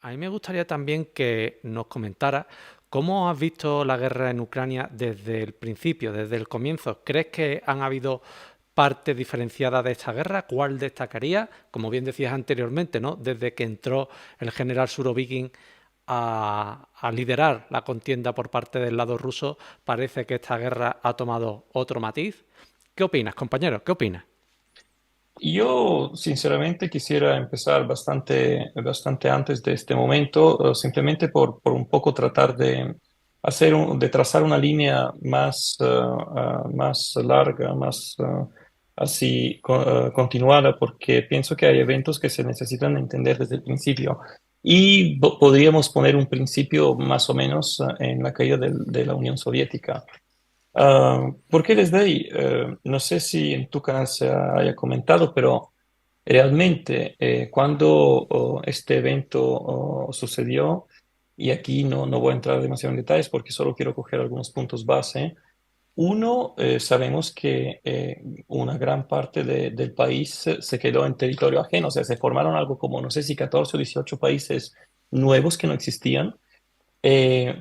A mí me gustaría también que nos comentara cómo has visto la guerra en Ucrania desde el principio, desde el comienzo. ¿Crees que han habido partes diferenciadas de esta guerra? ¿Cuál destacaría? Como bien decías anteriormente, ¿no? Desde que entró el general Surovikin a liderar la contienda por parte del lado ruso, parece que esta guerra ha tomado otro matiz. ¿Qué opinas, compañero? ¿Qué opinas? Yo sinceramente quisiera empezar bastante antes de este momento, simplemente por un poco tratar de de trazar una línea más larga, continuada, porque pienso que hay eventos que se necesitan entender desde el principio. Y podríamos poner un principio más o menos en la caída de la Unión Soviética. ¿Por qué desde ahí? No sé si en tu canal se haya comentado, pero realmente cuando este evento sucedió, y aquí no voy a entrar demasiado en detalles porque solo quiero coger algunos puntos base. Uno, sabemos que una gran parte del país se quedó en territorio ajeno, o sea, se formaron algo como, no sé si 14 o 18 países nuevos que no existían.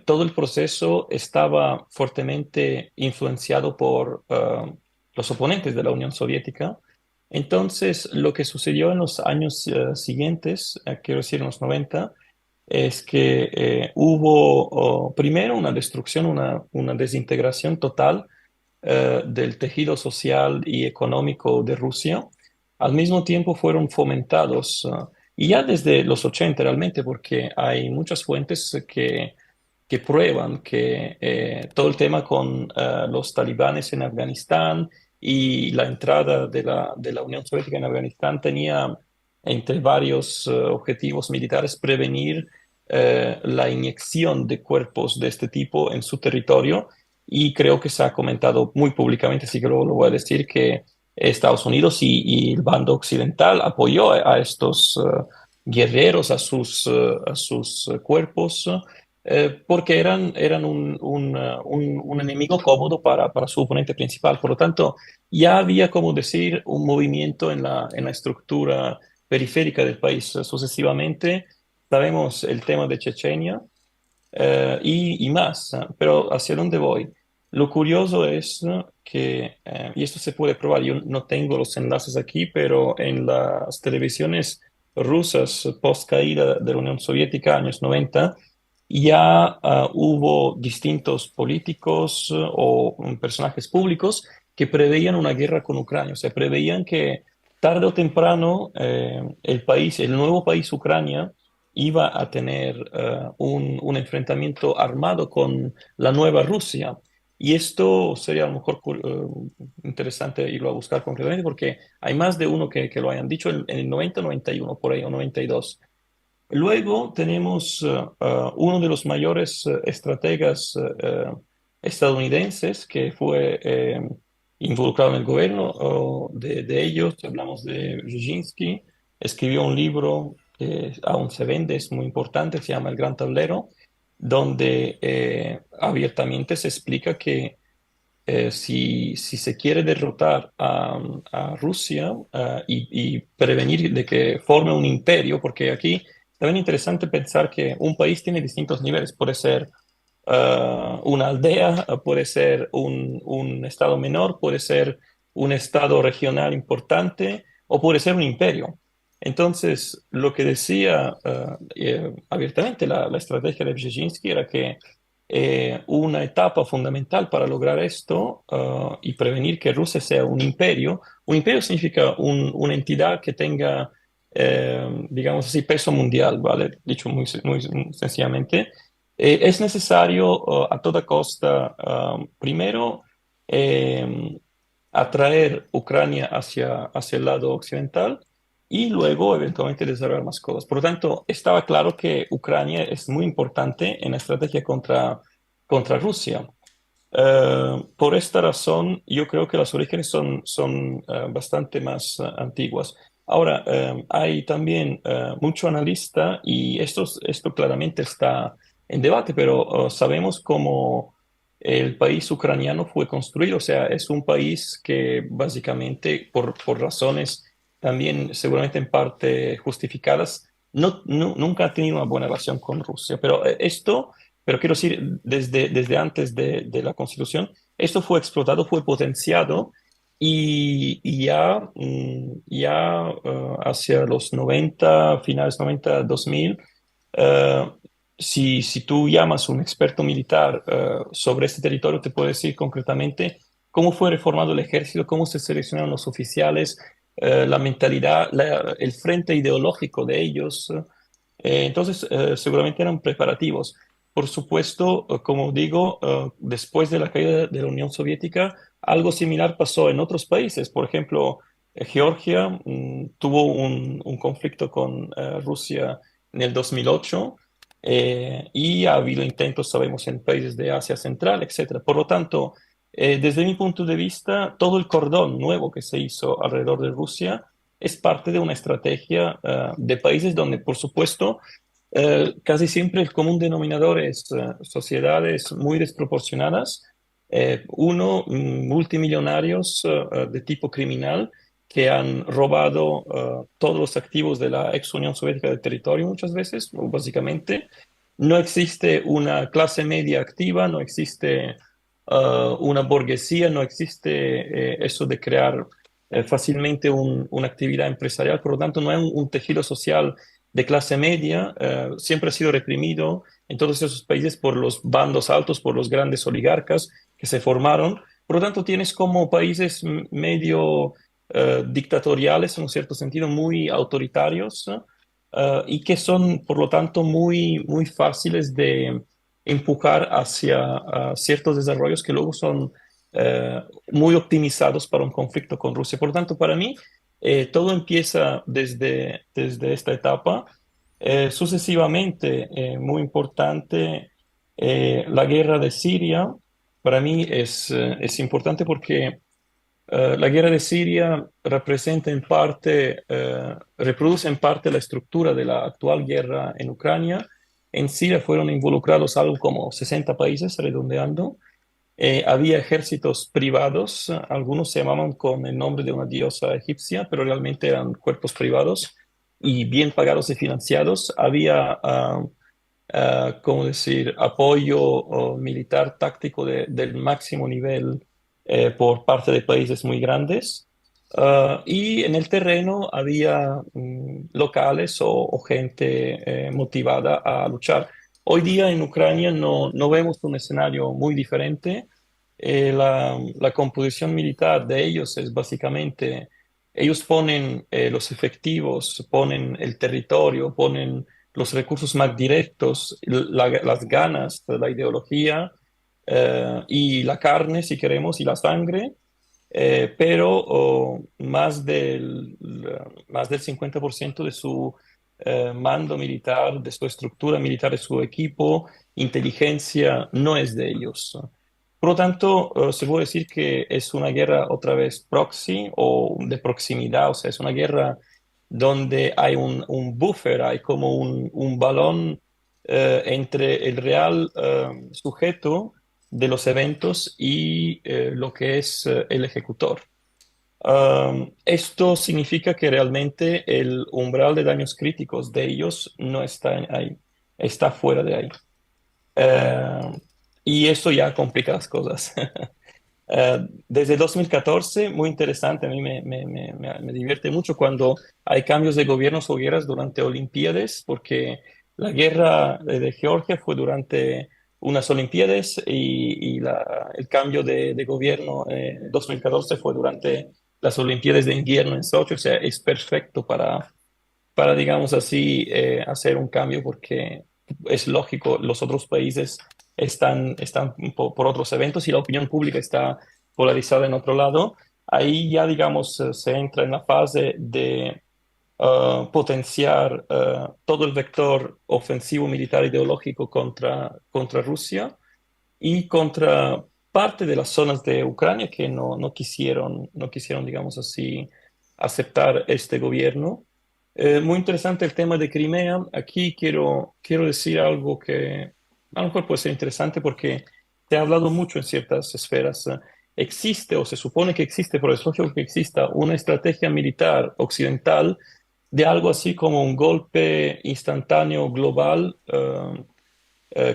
Todo el proceso estaba fuertemente influenciado por los oponentes de la Unión Soviética. Entonces, lo que sucedió en los años siguientes, quiero decir en los 90, es que hubo primero una destrucción, una desintegración total del tejido social y económico de Rusia. Al mismo tiempo fueron fomentados, y ya desde los 80 realmente, porque hay muchas fuentes que prueban que todo el tema con los talibanes en Afganistán y la entrada de la Unión Soviética en Afganistán tenía entre varios objetivos militares prevenir la inyección de cuerpos de este tipo en su territorio, y creo que se ha comentado muy públicamente, así que lo voy a decir, que Estados Unidos y el bando occidental apoyó a estos guerreros, a sus cuerpos, porque eran un enemigo cómodo para su oponente principal. Por lo tanto, ya había, como decir, un movimiento en en la estructura periférica del país. Sucesivamente, sabemos el tema de Chechenia y más, pero ¿hacia dónde voy? Lo curioso es que, y esto se puede probar, yo no tengo los enlaces aquí, pero en las televisiones rusas post caída de la Unión Soviética, años 90, ya hubo distintos políticos o personajes públicos que preveían una guerra con Ucrania, o sea, preveían que tarde o temprano el nuevo país Ucrania, iba a tener un enfrentamiento armado con la nueva Rusia. Y esto sería a lo mejor interesante irlo a buscar concretamente porque hay más de uno que lo hayan dicho en el 90, 91 por ahí, o 92. Luego tenemos uno de los mayores estrategas estadounidenses que fue involucrado en el gobierno de ellos. Hablamos de Brzezinski. Escribió un libro que aún se vende, es muy importante, se llama El Gran Tablero, donde abiertamente se explica que si se quiere derrotar a Rusia y prevenir de que forme un imperio, porque aquí también es interesante pensar que un país tiene distintos niveles, puede ser una aldea, puede ser un estado menor, puede ser un estado regional importante o puede ser un imperio. Entonces, lo que decía abiertamente la estrategia de Brzezinski era que una etapa fundamental para lograr esto y prevenir que Rusia sea un imperio significa una entidad que tenga, digamos así, peso mundial, ¿vale? Dicho muy sencillamente, es necesario a toda costa, primero, eh, atraer Ucrania hacia el lado occidental y luego eventualmente desarrollar más cosas. Por lo tanto, estaba claro que Ucrania es muy importante en la estrategia contra Rusia. Por esta razón, yo creo que los orígenes son bastante más antiguas. Ahora, hay también mucho analista y esto claramente está en debate, pero sabemos cómo el país ucraniano fue construido. O sea, es un país que básicamente, por razones también seguramente en parte justificadas, nunca ha tenido una buena relación con Rusia. Pero pero quiero decir, desde antes de la Constitución, esto fue explotado, fue potenciado y ya hacia los 90 finales 90 2000, eh, si tú llamas a un experto militar sobre este territorio, te puede decir concretamente cómo fue reformado el ejército, cómo se seleccionaron los oficiales, la mentalidad, el frente ideológico de ellos. Entonces, seguramente eran preparativos. Por supuesto, como digo, después de la caída de la Unión Soviética, algo similar pasó en otros países. Por ejemplo, Georgia tuvo un conflicto con Rusia en el 2008 y ha habido intentos, sabemos, en países de Asia Central, etcétera. Por lo tanto, desde mi punto de vista, todo el cordón nuevo que se hizo alrededor de Rusia es parte de una estrategia de países donde, por supuesto, casi siempre el común denominador es sociedades muy desproporcionadas, multimillonarios de tipo criminal que han robado todos los activos de la ex Unión Soviética del territorio muchas veces, o básicamente. No existe una clase media activa, no existe una burguesía, no existe eso de crear fácilmente una actividad empresarial, por lo tanto no hay un tejido social de clase media, siempre ha sido reprimido en todos esos países por los bandos altos, por los grandes oligarcas que se formaron. Por lo tanto, tienes como países medio dictatoriales, en un cierto sentido, muy autoritarios, y que son, por lo tanto, muy fáciles de empujar hacia ciertos desarrollos que luego son muy optimizados para un conflicto con Rusia. Por lo tanto, para mí, todo empieza desde esta etapa. Sucesivamente, muy importante, la guerra de Siria, para mí es importante porque la guerra de Siria representa en parte, reproduce en parte la estructura de la actual guerra en Ucrania. En Siria fueron involucrados algo como 60 países, redondeando. Había ejércitos privados, algunos se llamaban con el nombre de una diosa egipcia, pero realmente eran cuerpos privados y bien pagados y financiados. Había, ¿cómo decir?, apoyo militar táctico del máximo nivel por parte de países muy grandes. Y en el terreno había locales o gente motivada a luchar. Hoy día en Ucrania no vemos un escenario muy diferente. La composición militar de ellos es básicamente, ellos ponen los efectivos, ponen el territorio, ponen los recursos más directos, las ganas, la ideología y la carne, si queremos, y la sangre, pero más del 50% de su mando militar, de su estructura militar, de su equipo, inteligencia, no es de ellos. Por lo tanto, se puede decir que es una guerra otra vez proxy o de proximidad, o sea, es una guerra donde hay un buffer, hay como un balón entre el real sujeto de los eventos y lo que es el ejecutor. Esto significa que realmente el umbral de daños críticos de ellos no está ahí, está fuera de ahí. Eh, y eso ya complica las cosas. Desde 2014, muy interesante, a mí me divierte mucho cuando hay cambios de gobiernos o guerras durante Olimpiadas, porque la guerra de Georgia fue durante unas Olimpiadas el cambio de gobierno en 2014 fue durante las Olimpiadas de invierno en Sochi, o sea, es perfecto para digamos así, hacer un cambio porque es lógico, los otros países están por otros eventos y la opinión pública está polarizada en otro lado. Ahí ya, digamos, se entra en la fase de potenciar todo el vector ofensivo militar ideológico contra Rusia y contra parte de las zonas de Ucrania que no quisieron, digamos así, aceptar este gobierno. Muy interesante el tema de Crimea. Aquí quiero decir algo que a lo mejor puede ser interesante porque se ha hablado mucho en ciertas esferas. Existe o se supone que existe, pero es lógico que exista una estrategia militar occidental de algo así como un golpe instantáneo global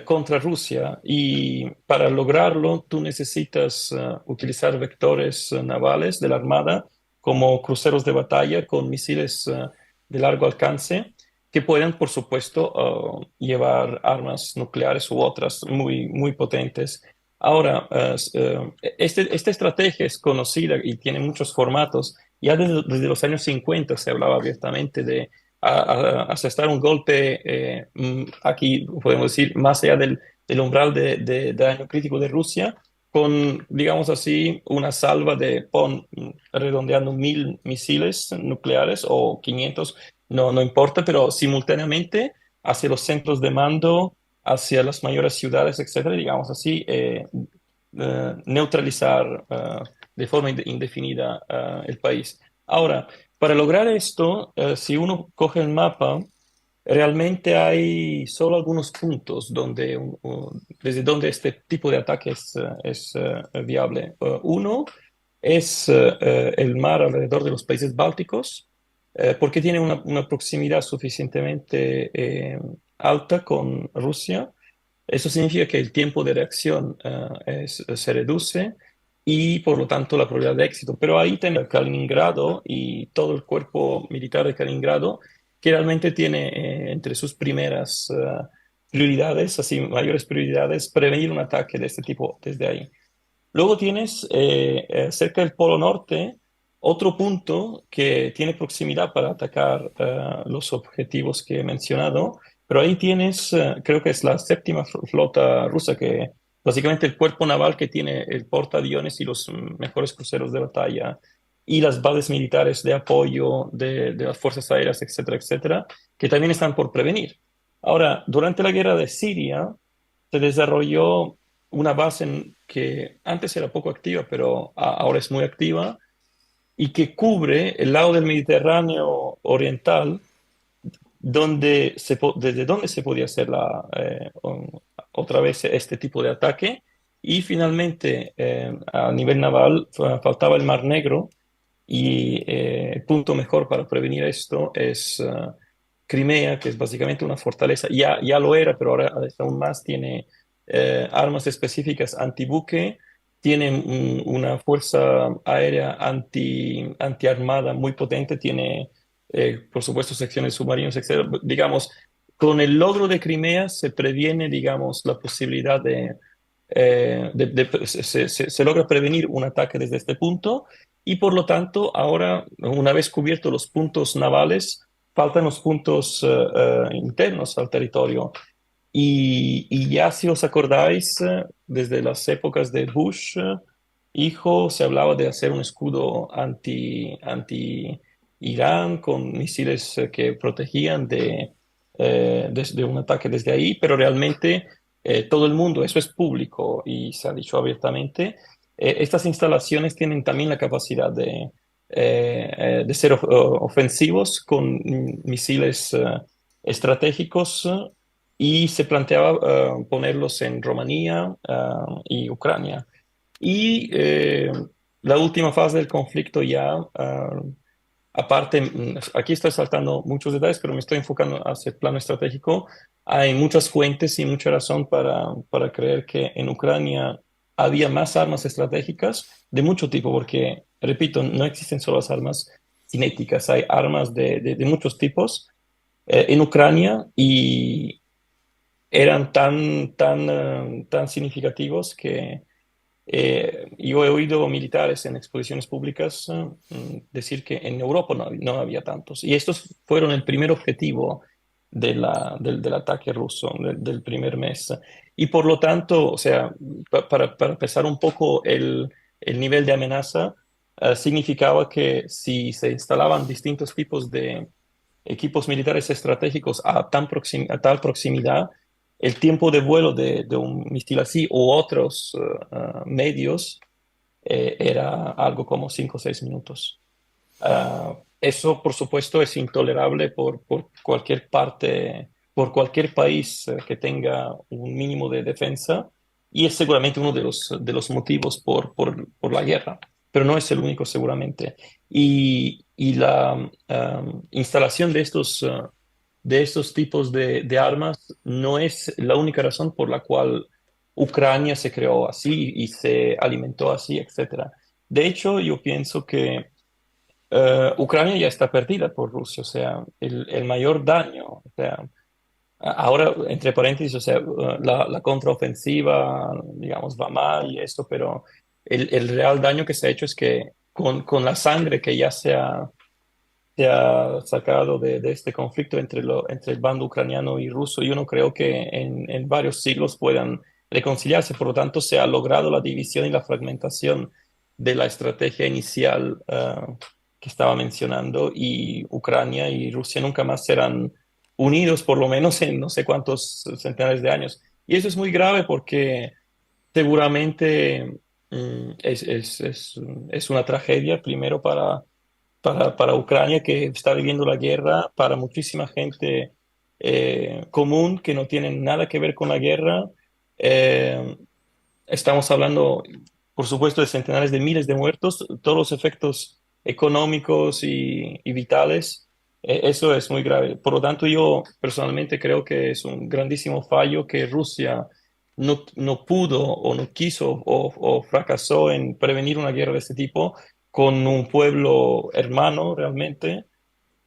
contra Rusia. Y para lograrlo, tú necesitas utilizar vectores navales de la Armada como cruceros de batalla con misiles de largo alcance que pueden, por supuesto, llevar armas nucleares u otras muy, muy potentes. Ahora, esta estrategia es conocida y tiene muchos formatos. Ya desde los años 50 se hablaba abiertamente de asestar un golpe, aquí podemos decir, más allá del umbral de daño crítico de Rusia, con, digamos así, una salva de, redondeando 1.000 misiles nucleares o 500, no importa, pero simultáneamente hacia los centros de mando, hacia las mayores ciudades, etcétera, digamos así, neutralizar de forma indefinida el país. Ahora, para lograr esto, si uno coge el mapa, realmente hay solo algunos puntos donde, desde donde este tipo de ataque es viable. Uno es el mar alrededor de los países bálticos, porque tiene una proximidad suficientemente alta con Rusia. Eso significa que el tiempo de reacción se reduce y por lo tanto la probabilidad de éxito. Pero ahí tenemos Kaliningrado y todo el cuerpo militar de Kaliningrado, que realmente tiene entre sus primeras prioridades, así mayores prioridades, prevenir un ataque de este tipo desde ahí. Luego tienes cerca del Polo Norte otro punto que tiene proximidad para atacar los objetivos que he mencionado, pero ahí tienes, creo que es la séptima flota rusa, que básicamente el cuerpo naval que tiene el portaaviones y los mejores cruceros de batalla y las bases militares de apoyo de las fuerzas aéreas, etcétera, etcétera, que también están por prevenir. Ahora, durante la guerra de Siria se desarrolló una base que antes era poco activa, pero ahora es muy activa y que cubre el lado del Mediterráneo oriental, desde donde se podía hacer otra vez este tipo de ataque. Y finalmente, a nivel naval, faltaba el Mar Negro y el punto mejor para prevenir esto es Crimea, que es básicamente una fortaleza. Ya lo era, pero ahora aún más tiene armas específicas antibuque, tiene una fuerza aérea antiarmada muy potente, tiene, por supuesto, secciones submarinos, etc. Digamos, con el logro de Crimea se previene, digamos, la posibilidad se logra prevenir un ataque desde este punto y por lo tanto ahora, una vez cubiertos los puntos navales, faltan los puntos internos al territorio. Y ya si os acordáis, desde las épocas de Bush, hijo, se hablaba de hacer un escudo anti Irán con misiles que protegían de un ataque desde ahí, pero realmente todo el mundo, eso es público y se ha dicho abiertamente, estas instalaciones tienen también la capacidad de ser ofensivos con misiles estratégicos y se planteaba ponerlos en Rumanía y Ucrania. Y la última fase del conflicto ya, aparte, aquí estoy saltando muchos detalles, pero me estoy enfocando hacia el plano estratégico. Hay muchas fuentes y mucha razón para creer que en Ucrania había más armas estratégicas de mucho tipo, porque, repito, no existen solo las armas cinéticas, hay armas de muchos tipos en Ucrania y eran tan significativos que yo he oído militares en exposiciones públicas decir que en Europa no había tantos. Y estos fueron el primer objetivo del ataque ruso, del primer mes. Y por lo tanto, o sea, para pesar un poco el nivel de amenaza, significaba que si se instalaban distintos tipos de equipos militares estratégicos a tal proximidad, el tiempo de vuelo de un misil así u otros medios era algo como 5 o 6 minutos. Eso, por supuesto, es intolerable por cualquier parte, por cualquier país que tenga un mínimo de defensa y es seguramente uno de los motivos por la guerra. pero no es el único seguramente. Y la instalación de estos tipos de armas no es la única razón por la cual Ucrania se creó así y se alimentó así, etcétera. De hecho, yo pienso que Ucrania ya está perdida por Rusia, o sea, el mayor daño, o sea, ahora, entre paréntesis, o sea, la contraofensiva, digamos, va mal y esto, pero el real daño que se ha hecho es que con la sangre que ya se ha sacado de este conflicto entre el bando ucraniano y ruso, yo no creo que en varios siglos puedan reconciliarse. Por lo tanto, se ha logrado la división y la fragmentación de la estrategia inicial que estaba mencionando, y Ucrania y Rusia nunca más serán unidos, por lo menos en no sé cuántos centenares de años. Y eso es muy grave porque seguramente es una tragedia, primero para Ucrania, que está viviendo la guerra, para muchísima gente común que no tienen nada que ver con la guerra. Eh, Estamos hablando, por supuesto, de centenares de miles de muertos, todos los efectos económicos y vitales. Eso es muy grave. Por lo tanto, yo personalmente creo que es un grandísimo fallo que Rusia no pudo o no quiso o fracasó en prevenir una guerra de este tipo con un pueblo hermano realmente,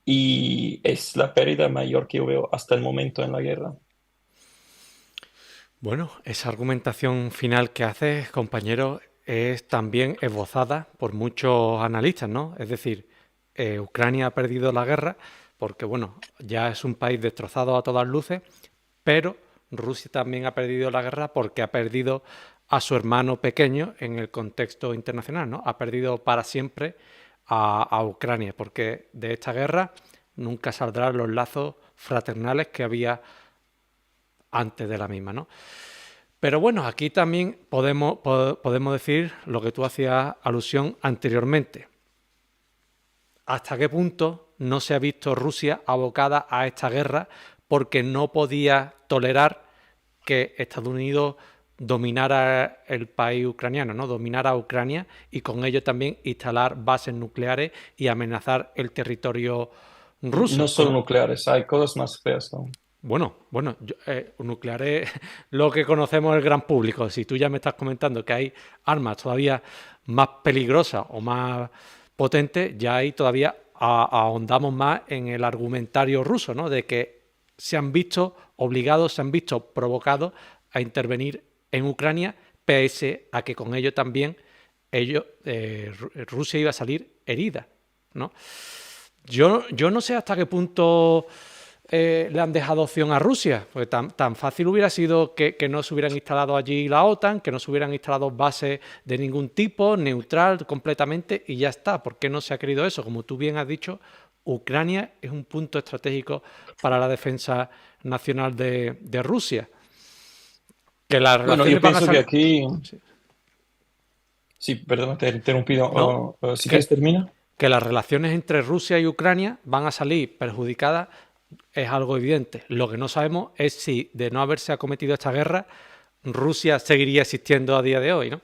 y es la pérdida mayor que yo veo hasta el momento en la guerra. Bueno, esa argumentación final que haces, compañero, es también esbozada por muchos analistas, ¿no? Es decir, Ucrania ha perdido la guerra porque, bueno, ya es un país destrozado a todas luces, pero Rusia también ha perdido la guerra porque ha perdido a su hermano pequeño en el contexto internacional, ¿no? Ha perdido para siempre a Ucrania, porque de esta guerra nunca saldrán los lazos fraternales que había antes de la misma, ¿no? Pero bueno, aquí también podemos decir lo que tú hacías alusión anteriormente. ¿Hasta qué punto no se ha visto Rusia abocada a esta guerra porque no podía tolerar que Estados Unidos dominara el país ucraniano, ¿no? Dominara a Ucrania y con ello también instalar bases nucleares y amenazar el territorio No ruso? solo nucleares, hay cosas más feas aún. Bueno, nuclear es lo que conocemos el gran público. Si tú ya me estás comentando que hay armas todavía más peligrosas o más potentes, ya ahí todavía ahondamos más en el argumentario ruso, ¿no? De que se han visto obligados, se han visto provocados a intervenir en Ucrania, pese a que con ello también Rusia iba a salir herida, ¿no? Yo no sé hasta qué punto le han dejado opción a Rusia, porque tan fácil hubiera sido que no se hubieran instalado allí la OTAN, que no se hubieran instalado bases de ningún tipo, neutral completamente, y ya está. ¿Por qué no se ha querido eso? Como tú bien has dicho, Ucrania es un punto estratégico para la defensa nacional de Rusia. Que las Bueno, yo relaciones van a pienso que salir... aquí, Sí. sí, perdón, te he interrumpido. No, Si quieres, que, termina. que las relaciones entre Rusia y Ucrania van a salir perjudicadas es algo evidente. Lo que no sabemos es si, de no haberse acometido esta guerra, Rusia seguiría existiendo a día de hoy, ¿no?